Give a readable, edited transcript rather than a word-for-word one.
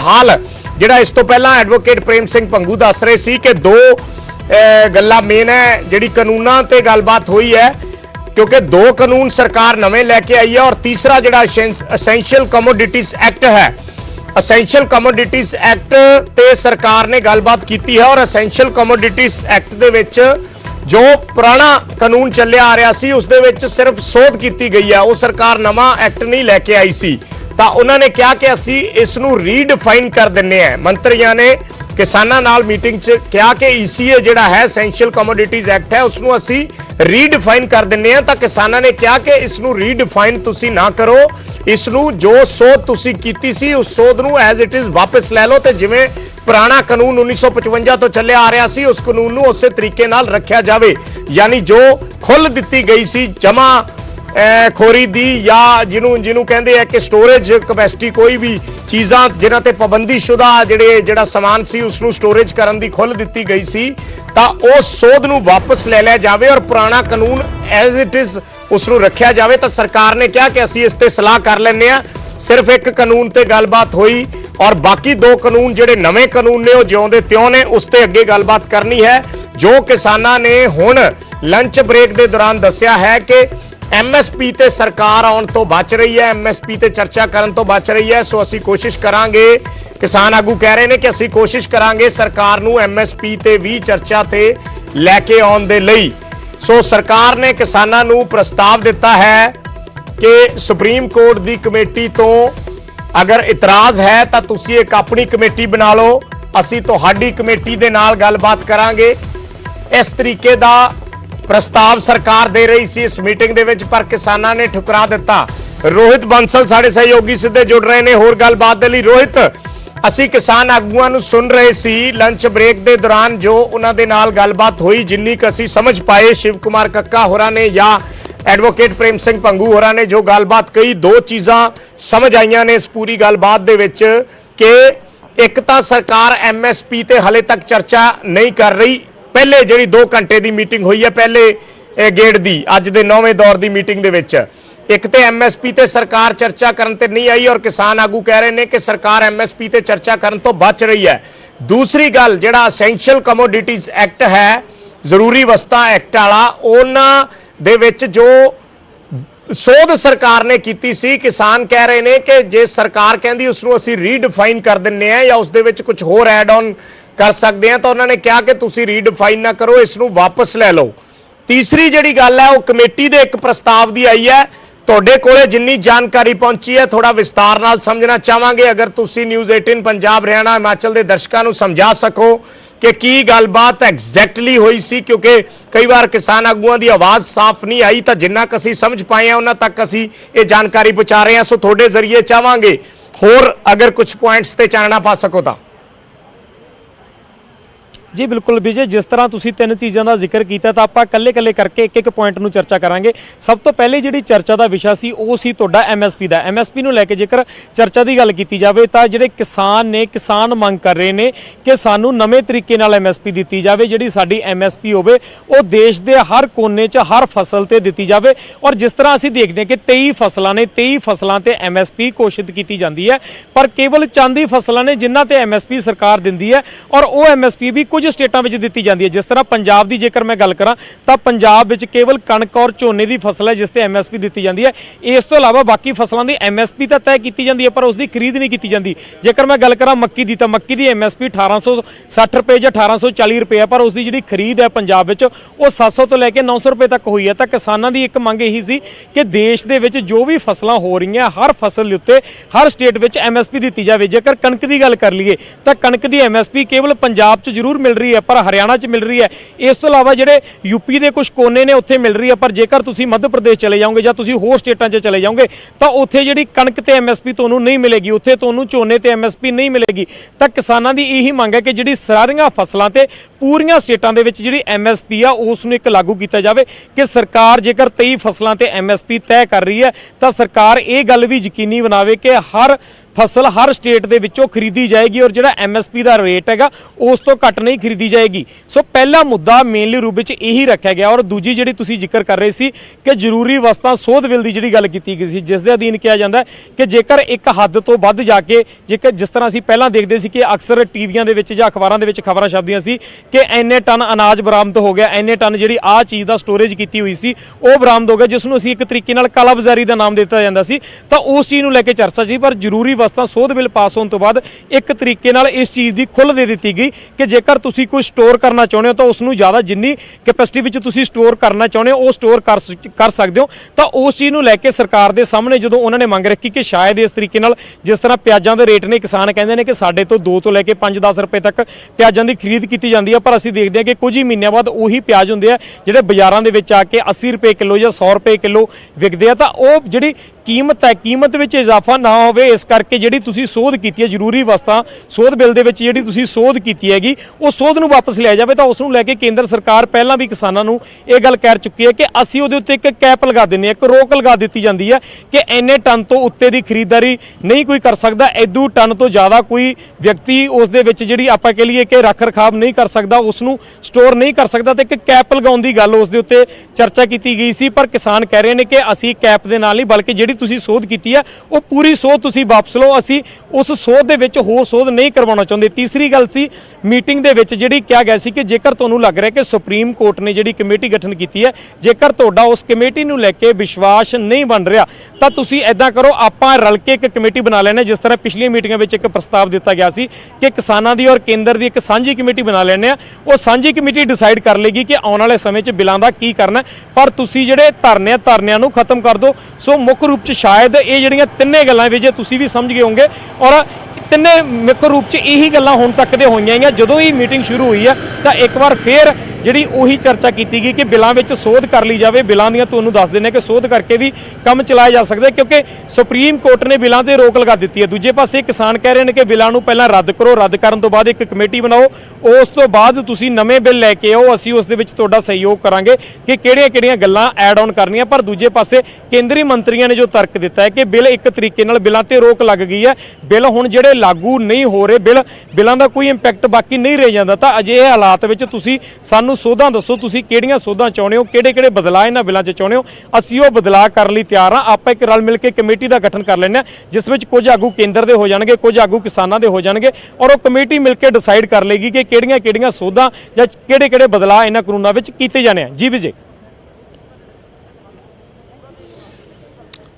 हाल ਜਿਹੜਾ ਇਸ ਤੋਂ ਪਹਿਲਾਂ ਐਡਵੋਕੇਟ ਪ੍ਰੇਮ ਸਿੰਘ ਭੰਗੂ ਦੱਸ ਰਹੇ ਸੀ ਕਿ ਦੋ ਗੱਲਾਂ ਮੇਨ ਹੈ ਜਿਹੜੀ ਕਾਨੂੰਨਾਂ ਤੇ ਗੱਲਬਾਤ ਹੋਈ ਹੈ क्योंकि दो कानून सरकार नवे लैके आई है और तीसरा जिहड़ा एसेंशियल कमोडिटीज एक्ट है एसेंशियल कमोडिटीज एक्ट ते सरकार ने गलबात की है और एसेंशियल कमोडिटीज एक्ट दे विच जो पुराना कानून चलिया आ रहा सी उस दे विच सिर्फ सोध की गई है वो सरकार नवा एक्ट नहीं लैके आई सी तो उन्होंने कहा कि असी इस नूं रीडिफाइन कर दिंदे हैं मंत्रियों ने किसानां नाल मीटिंग च कहा कि ECA जिहड़ा है एसेंशियल कमोडिटीज एक्ट है उसनूं असी रीडिफाइन कर दिंदे हैं तो किसानां ने कहा कि इसनूं रीडिफाइन तुसी ना करो इसनूं जो सोध तुसी कीती सी उस सोध नूं एज इट इज वापस लै लो ते जिवें पुराना कानून 1955 तो चलिया आ रहा सी उस कानून नूं उसे तरीके नाल रखिया जावे यानी जो खुल दित्ती गई सी जमा खोरी दी या जिन्हों कहते हैं कि स्टोरेज कैपेसिटी कोई भी चीज़ां जिन्हां ते पाबंदीशुदा जिहड़ा समान सी उसनूं स्टोरेज करन दी खुल दित्ती गई सी तां उस सोध नूं वापस ले लिया जावे और पुराना कानून एज इट इज उसनूं रखिया जावे तां सरकार ने कहा कि असीं इस ते सलाह कर लैंदे आ सिर्फ एक कानून ते गलबात हुई और बाकी दो कानून जिहड़े नवे कानून ने वो जिउंदे त्यों ने उस ते अगे गलबात करनी है जो किसानां ने हुण लंच ब्रेक दे दौरान दस्सिया है कि MSP ते सरकार आउण तो बच रही है MSP ते चर्चा करन तो बच रही है सो असी कोशिश करांगे किसान आगू कह रहे हैं कि असी कोशिश करांगे सरकार नूं MSP ते भी चर्चा ते लैके आउण दे लई सो सरकार ने किसानां नूं प्रस्ताव दिता है कि सुप्रीम कोर्ट दी कमेटी तो अगर इतराज है तां तुसीं एक अपनी कमेटी बना लो असी तुहाडी कमेटी दे नाल गलबात करांगे इस तरीके दा प्रस्ताव सरकार दे रही सी इस मीटिंग दे विच पर किसानां ने ठुकरा दिता रोहित बंसल साडे सहयोगी सिद्धे जुड़ रहे ने होर गलबात दे लई रोहित असी किसान आगूआं नूं सुन रहे सी लंच ब्रेक दे दौरान जो उन्हां दे नाल गलबात हुई जिन्नी क असी समझ पाए शिव कुमार कक्का होरां ने या एडवोकेट प्रेम सिंह भंगू होरां ने जो गलबात कही दो चीज़ां समझ आईयां ने इस पूरी गलबात दे विच कि एक तां सरकार MSP ते हले तक चर्चा नहीं कर रही पहले जी 2 घंटे की मीटिंग हुई है पहले गेड़ की अज के 9वें दौर की मीटिंग दे विच एक तो MSP ते सरकार चर्चा करन ते नहीं आई और किसान आगू कह रहे हैं कि सरकार MSP ते चर्चा करन तो बच रही है दूसरी गल जिहड़ा एसेंशियल कमोडिटीज एक्ट है जरूरी वस्तां एक्ट वाला उन्हां दे विच जो सोध सरकार ने की सी किसान कह रहे हैं कि जे सरकार कहती उसनूं असीं रीडिफाइन कर दिंदे हैं या उस दे विच कुछ होर एड ऑन कर सकते हैं तो उन्होंने कहा कि तुसी रीडिफाइन ना करो इसनूं वापस ले लो तीसरी जिहड़ी गल है वो कमेटी दे एक प्रस्ताव दी आई है तुहाडे कोले जिन्नी जानकारी पहुंची है थोड़ा विस्तार नाल समझना चाहांगे अगर तुसी न्यूज़ 18 पंजाब हरियाणा हिमाचल के दर्शकों नूं समझा सको कि की गलबात एग्जैक्टली हुई सी क्योंकि कई बार किसान आगूआं दी आवाज़ साफ नहीं आई तो जिन्ना क असीं समझ पाए हैं उन्हां तक असीं ये जानकारी पहुँचा रहे हैं सो थोड़े जरिए चाहांगे होर अगर कुछ पॉइंट्स ते चानना पा सको तो जी बिल्कुल विजय जिस तरह तुसीं 3 चीज़ों का जिक्र किया तो आपां कल्ले कल्ले करके एक पॉइंट नूं चर्चा करांगे सब तो पहले जिहड़ी चर्चा का विषय सी वो सी तुहाडा MSP दा MSP नूं लैके जेकर चर्चा की गल की जाए तो जिहड़े किसान मंग कर रहे हैं कि सानूं नवें तरीके नाल MSP दित्ती जाए जिहड़ी साडी MSP होवे वो देश के हर कोने च हर फसल ते दित्ती जाए और जिस तरह असीं देखते हैं कि 23 फसलां ने 23 फसलां ते MSP घोषित की जाती है पर केवल चंद ही फसलां ने जिन्हां ते MSP सरकार दिंदी है और वो MSP भी कुछ स्टेटां विच दित्ती जाती है जिस तरह पंजाब की जेकर मैं गल करां तां पंजाब विच केवल कणक और झोने की फसल है जिस ते MSP दित्ती जाती है इस तो इलावा बाकी फसलों की MSP तो तय की जाती है पर उसकी खरीद नहीं की जाती जेकर मैं गल करां मक्की की तो मक्की की MSP 1860 रुपए या 1840 रुपए है पर उसकी जी खरीद है पंजाब विच वो 700 तो लैके 900 रुपए तक हुई है तो किसानों की एक मंग यही सी कि देश दे विच जो भी फसलां हो रही हैं हर फसल उत्ते हर स्टेट विच MSP दित्ती जाए जेकर कणक की गल कर लीए तो कणक की MSP केवल पंजाब च जरूर मिल रही है पर हरियाणा च मिल रही है इस तो इलावा जिहड़े यूपी के कुछ कोने ने उत्थे मिल रही है पर जेकर तुसीं मध्य प्रदेश चले जाओगे या तुसीं होर स्टेटां च चले जाओगे तो उत्थे जिहड़ी कणक ते MSP तुहानूं नहीं मिलेगी उत्थे तुहानूं झोने ते MSP नहीं मिलेगी तो किसानां दी यही मंग है कि जिहड़ी सारियां फसलां ते पूरियां स्टेटां दे विच जिहड़ी MSP आ उसनूं एक लागू किया जाए कि सरकार जेकर 23 फसलां ते MSP तय कर रही है तो सरकार ये गल भी यकीनी बनावे कि हर ਫਸਲ ਹਰ ਸਟੇਟ ਦੇ ਵਿੱਚੋਂ ਖਰੀਦੀ ਜਾਏਗੀ ਔਰ ਜਿਹੜਾ MSP ਦਾ ਰੇਟ ਹੈਗਾ ਉਸ ਤੋਂ ਘੱਟ ਨਹੀਂ ਖਰੀਦੀ ਜਾਏਗੀ। ਸੋ ਪਹਿਲਾ ਮੁੱਦਾ ਮੇਨਲੀ ਰੂਪ ਵਿੱਚ ਇਹੀ ਰੱਖਿਆ ਗਿਆ। ਔਰ ਦੂਜੀ ਜਿਹੜੀ ਤੁਸੀਂ ਜ਼ਿਕਰ ਕਰ ਰਹੇ ਸੀ ਕਿ ਜ਼ਰੂਰੀ ਵਸਤਾਂ ਸੋਧ ਬਿੱਲ ਦੀ ਜਿਹੜੀ ਗੱਲ ਕੀਤੀ ਗਈ ਸੀ, ਜਿਸ ਦੇ ਅਧੀਨ ਕਿਹਾ ਜਾਂਦਾ ਕਿ ਜੇਕਰ ਇੱਕ ਹੱਦ ਤੋਂ ਵੱਧ ਜਾ ਕੇ, ਜੇਕਰ ਜਿਸ ਤਰ੍ਹਾਂ ਅਸੀਂ ਪਹਿਲਾਂ ਦੇਖਦੇ ਸੀ ਕਿ ਅਕਸਰ ਟੀਵੀਆਂ ਦੇ ਵਿੱਚ ਜਾਂ ਅਖਬਾਰਾਂ ਦੇ ਵਿੱਚ ਖਬਰਾਂ ਛਪਦੀਆਂ ਸੀ ਕਿ ਇੰਨੇ ਟਨ ਅਨਾਜ ਬਰਾਮਦ ਹੋ ਗਿਆ, ਇੰਨੇ ਟਨ ਜਿਹੜੀ ਆਹ ਚੀਜ਼ ਦਾ ਸਟੋਰੇਜ ਕੀਤੀ ਹੋਈ ਸੀ ਉਹ ਬਰਾਮਦ ਹੋ ਗਿਆ, ਜਿਸ ਨੂੰ ਅਸੀਂ ਇੱਕ ਤਰੀਕੇ ਨਾਲ ਕਾਲਾਬਾਜ਼ਾਰੀ ਦਾ ਨਾਮ ਦਿੱਤਾ ਜਾਂਦਾ ਸੀ। ਤਾਂ ਉਸ ਚੀਜ਼ ਨੂੰ ਲੈ ਕੇ ਚਰਚਾ ਸੀ, ਪਰ ਜ਼ਰੂਰੀ ਵਸਤਾਂ ਸੋਧ ਬਿੱਲ ਪਾਸ ਹੋਣ ਤੋਂ ਬਾਅਦ ਇੱਕ ਤਰੀਕੇ ਨਾਲ ਇਸ ਚੀਜ਼ ਦੀ ਖੁੱਲ੍ਹ ਦੇ ਦਿੱਤੀ ਗਈ ਕਿ ਜੇਕਰ ਤੁਸੀਂ ਕੋਈ ਸਟੋਰ ਕਰਨਾ ਚਾਹੁੰਦੇ ਹੋ ਤਾਂ ਉਸ ਨੂੰ ਜ਼ਿਆਦਾ ਜਿੰਨੀ ਕੈਪੈਸਿਟੀ ਵਿੱਚ ਤੁਸੀਂ ਸਟੋਰ ਕਰਨਾ ਚਾਹੁੰਦੇ ਹੋ ਉਹ ਸਟੋਰ ਕਰ ਸਕਦੇ ਹੋ। ਤਾਂ ਉਸ ਚੀਜ਼ ਨੂੰ ਲੈ ਕੇ ਸਰਕਾਰ ਦੇ ਸਾਹਮਣੇ ਜਦੋਂ ਉਹਨਾਂ ਨੇ ਮੰਗ ਰੱਖੀ ਕਿ ਸ਼ਾਇਦ ਇਸ ਤਰੀਕੇ ਨਾਲ ਜਿਸ ਤਰ੍ਹਾਂ ਪਿਆਜ਼ਾਂ ਦੇ ਰੇਟ ਨੇ, ਕਿਸਾਨ ਕਹਿੰਦੇ ਨੇ ਕਿ ਸਾਡੇ ਤੋਂ 2 ਤੋਂ ਲੈ ਕੇ 5-10 ਰੁਪਏ ਤੱਕ ਪਿਆਜ਼ਾਂ ਦੀ ਖਰੀਦ ਕੀਤੀ ਜਾਂਦੀ ਹੈ, ਪਰ ਅਸੀਂ ਦੇਖਦੇ ਹਾਂ ਕਿ ਕੁਝ ਹੀ ਮਹੀਨਿਆਂ ਬਾਅਦ ਉਹੀ ਪਿਆਜ਼ ਹੁੰਦੇ ਆ ਜਿਹੜੇ ਬਾਜ਼ਾਰਾਂ ਦੇ ਵਿੱਚ ਆ ਕੇ 80 ਰੁਪਏ ਕਿਲੋ ਜਾਂ 100 ਰੁਪਏ ਕਿਲੋ ਵਿਕਦੇ ਆ। ਤਾਂ ਉਹ ਜਿਹੜੀ ਕੀਮਤ ਹੈ, ਕੀਮਤ ਵਿੱਚ ਇਜ਼ਾਫਾ ਨਾ ਹੋਵੇ, ਇਸ ਕਰਕੇ ਜਿਹੜੀ ਤੁਸੀਂ ਸੋਧ ਕੀਤੀ ਹੈ ਜ਼ਰੂਰੀ ਵਸਤਾਂ ਸੋਧ ਬਿੱਲ ਦੇ ਵਿੱਚ ਜਿਹੜੀ ਤੁਸੀਂ ਸੋਧ ਕੀਤੀ ਹੈਗੀ ਉਹ ਸੋਧ ਨੂੰ ਵਾਪਸ ਲਿਆ ਜਾਵੇ। ਤਾਂ ਉਸ ਨੂੰ ਲੈ ਕੇ ਕੇਂਦਰ ਸਰਕਾਰ ਪਹਿਲਾਂ ਵੀ ਕਿਸਾਨਾਂ ਨੂੰ ਇਹ ਗੱਲ ਕਹਿ ਚੁੱਕੀ ਹੈ ਕਿ ਅਸੀਂ ਉਹਦੇ ਉੱਤੇ ਇੱਕ ਕੈਪ ਲਗਾ ਦਿੰਦੇ ਹਾਂ, ਇੱਕ ਰੋਕ ਲਗਾ ਦਿੱਤੀ ਜਾਂਦੀ ਹੈ ਕਿ ਇੰਨੇ ਟਨ ਤੋਂ ਉੱਤੇ ਦੀ ਖਰੀਦਦਾਰੀ ਨਹੀਂ ਕੋਈ ਕਰ ਸਕਦਾ, ਇਦੋਂ ਟਨ ਤੋਂ ਜ਼ਿਆਦਾ ਕੋਈ ਵਿਅਕਤੀ ਉਸ ਦੇ ਵਿੱਚ ਜਿਹੜੀ ਆਪਾਂ ਕਹਿ ਲਈਏ ਕਿ ਰੱਖ ਰਖਾਵ ਨਹੀਂ ਕਰ ਸਕਦਾ, ਉਸ ਨੂੰ ਸਟੋਰ ਨਹੀਂ ਕਰ ਸਕਦਾ। ਤੇ ਇੱਕ ਕੈਪ ਲਗਾਉਣ ਦੀ ਗੱਲ ਉਸ ਦੇ ਉੱਤੇ ਚਰਚਾ ਕੀਤੀ ਗਈ ਸੀ, ਪਰ ਕਿਸਾਨ ਕਹਿ ਰਹੇ ਨੇ ਕਿ ਅਸੀਂ ਕੈਪ ਦੇ ਨਾਲ ਨਹੀਂ ਬਲਕਿ ਜਿਹੜੀ ਤੁਸੀਂ ਸੋਧ ਕੀਤੀ ਹੈ ਉਹ ਪੂਰੀ ਸੋਧ ਤੁਸੀਂ ਵਾਪਸ ਲਓ, ਅਸੀਂ ਉਸ ਸੋਧ ਦੇ ਵਿੱਚ ਹੋਰ ਸੋਧ ਨਹੀਂ ਕਰਵਾਉਣਾ ਚਾਹੁੰਦੇ। ਤੀਸਰੀ ਗੱਲ ਸੀ ਮੀਟਿੰਗ ਦੇ ਵਿੱਚ ਜਿਹੜੀ ਕਿਹਾ ਗਿਆ ਸੀ ਕਿ ਜੇਕਰ ਤੁਹਾਨੂੰ ਲੱਗ ਰਿਹਾ ਕਿ ਸੁਪਰੀਮ ਕੋਰਟ ਨੇ ਜਿਹੜੀ ਕਮੇਟੀ ਗਠਨ ਕੀਤੀ ਹੈ, ਜੇਕਰ ਤੁਹਾਡਾ ਉਸ ਕਮੇਟੀ ਨੂੰ ਲੈ ਕੇ ਵਿਸ਼ਵਾਸ ਨਹੀਂ ਬਣ ਰਿਹਾ ਤਾਂ ਤੁਸੀਂ ਐਦਾਂ ਕਰੋ, ਆਪਾਂ ਰਲ ਕੇ ਇੱਕ ਕਮੇਟੀ ਬਣਾ ਲੈਣੇ, ਜਿਸ ਤਰ੍ਹਾਂ ਪਿਛਲੀਆਂ ਮੀਟਿੰਗਾਂ ਵਿੱਚ ਇੱਕ ਪ੍ਰਸਤਾਵ ਦਿੱਤਾ ਗਿਆ ਸੀ ਕਿ ਕਿਸਾਨਾਂ ਦੀ ਔਰ ਕੇਂਦਰ ਦੀ ਇੱਕ ਸਾਂਝੀ ਕਮੇਟੀ ਬਣਾ ਲੈਣੇ ਆ। ਉਹ ਸਾਂਝੀ ਕਮੇਟੀ ਡਿਸਾਈਡ ਕਰ ਲੇਗੀ ਕਿ ਆਉਣ ਵਾਲੇ ਸਮੇਂ 'ਚ ਬਿੱਲਾਂ ਦਾ ਕੀ ਕਰਨਾ, ਪਰ ਤੁਸੀਂ ਜਿਹੜੇ ਧਰਨਿਆਂ ਨੂੰ ਖਤਮ ਕਰ ਦਿਓ। ਸੋ ਮੁੱਖ ਰੂਪ 'ਚ ਸ਼ਾਇਦ ਇਹ ਜਿਹੜੀਆਂ ਤਿੰਨੇ ਗੱਲਾਂ ਵੀ ਜੇ ਤੁਸੀਂ ਵੀ ਸਮਝ ਗਏ ਹੋਵੋਗੇ, ਔਰ ਤਿੰਨੇ ਮੁੱਖ ਰੂਪ 'ਚ ਇਹੀ ਗੱਲਾਂ ਹੁਣ ਤੱਕ ਦੇ ਹੋਈਆਂ ਹੀ ਆ। ਜਦੋਂ ਹੀ ਮੀਟਿੰਗ ਸ਼ੁਰੂ ਹੋਈ ਹੈ ਤਾਂ ਇੱਕ ਵਾਰ ਫੇਰ ਜਿਹੜੀ ਉਹੀ ਚਰਚਾ ਕੀਤੀ ਗਈ ਕਿ ਬਿੱਲਾਂ ਵਿੱਚ ਸੋਧ ਕਰ ਲਈ ਜਾਵੇ। ਬਿੱਲਾਂ ਦੀਆਂ ਤੁਹਾਨੂੰ ਦੱਸ ਦਿੰਦੇ ਕਿ ਸੋਧ ਕਰਕੇ ਵੀ ਕੰਮ ਚਲਾਇਆ ਜਾ ਸਕਦਾ, ਕਿਉਂਕਿ ਸੁਪਰੀਮ ਕੋਰਟ ਨੇ ਬਿੱਲਾਂ ਤੇ ਰੋਕ ਲਗਾ ਦਿੱਤੀ ਹੈ। ਦੂਜੇ ਪਾਸੇ ਕਿਸਾਨ ਕਹਿ ਰਹੇ ਨੇ ਕਿ ਬਿੱਲਾਂ ਨੂੰ ਪਹਿਲਾਂ ਰੱਦ ਕਰੋ, ਰੱਦ ਕਰਨ ਤੋਂ ਬਾਅਦ ਇੱਕ ਕਮੇਟੀ ਬਣਾਓ, ਉਸ ਤੋਂ ਬਾਅਦ ਤੁਸੀਂ ਨਵੇਂ ਬਿੱਲ ਲੈ ਕੇ ਆਓ, ਅਸੀਂ ਉਸ ਦੇ ਵਿੱਚ ਤੁਹਾਡਾ ਸਹਿਯੋਗ ਕਰਾਂਗੇ ਕਿ ਕਿਹੜੀਆਂ-ਕਿਹੜੀਆਂ ਗੱਲਾਂ ਐਡ ਆਨ ਕਰਨੀਆਂ। ਪਰ ਦੂਜੇ ਪਾਸੇ ਕੇਂਦਰੀ ਮੰਤਰੀਆਂ ਨੇ ਜੋ ਤਰਕ ਦਿੱਤਾ ਹੈ ਕਿ ਬਿੱਲ ਇੱਕ ਤਰੀਕੇ ਨਾਲ ਬਿੱਲਾਂ ਤੇ ਰੋਕ ਲੱਗ ਗਈ ਹੈ, ਬਿੱਲ ਹੁਣ ਜਿਹੜੇ ਲਾਗੂ ਨਹੀਂ ਹੋ ਰਹੇ, ਬਿੱਲਾਂ ਦਾ ਕੋਈ ਇੰਪੈਕਟ ਬਾਕੀ ਨਹੀਂ ਰਹਿ ਜਾਂਦਾ। ਤਾਂ ਅਜਿਹੇ ਹਾਲਾਤ ਵਿੱਚ ਤੁਸੀਂ ਸਾਨੂੰ ਸੋਧਾਂ ਦੱਸੋ, ਤੁਸੀਂ ਕਿਹੜੀਆਂ ਸੋਧਾਂ ਚਾਹੁੰਦੇ ਹੋ, ਕਿਹੜੇ ਬਦਲਾਅ ਇਹਨਾਂ ਬਿੱਲਾਂ 'ਚ ਚਾਹੁੰਦੇ ਹੋ, ਅਸੀਂ ਉਹ ਬਦਲਾਅ ਕਰਨ ਲਈ ਤਿਆਰ ਹਾਂ। ਆਪਾਂ ਇੱਕ ਰਲ ਮਿਲ ਕੇ ਕਮੇਟੀ ਦਾ ਗਠਨ ਕਰ ਲੈਂਦੇ ਹਾਂ, ਜਿਸ ਵਿੱਚ ਕੁਝ ਆਗੂ ਕੇਂਦਰ ਦੇ ਹੋ ਜਾਣਗੇ, ਕੁਝ ਆਗੂ ਕਿਸਾਨਾਂ ਦੇ ਹੋ ਜਾਣਗੇ, ਔਰ ਉਹ ਕਮੇਟੀ ਮਿਲ ਕੇ ਡਿਸਾਈਡ ਕਰ ਲੇਗੀ ਕਿ ਕਿਹੜੀਆਂ ਸੋਧਾਂ ਜਾਂ ਕਿਹੜੇ ਬਦਲਾਅ ਇਹਨਾਂ ਕਾਨੂੰਨਾਂ ਵਿੱਚ ਕੀਤੇ ਜਾਣੇ ਆ। ਜੀ ਵਿਜੇ।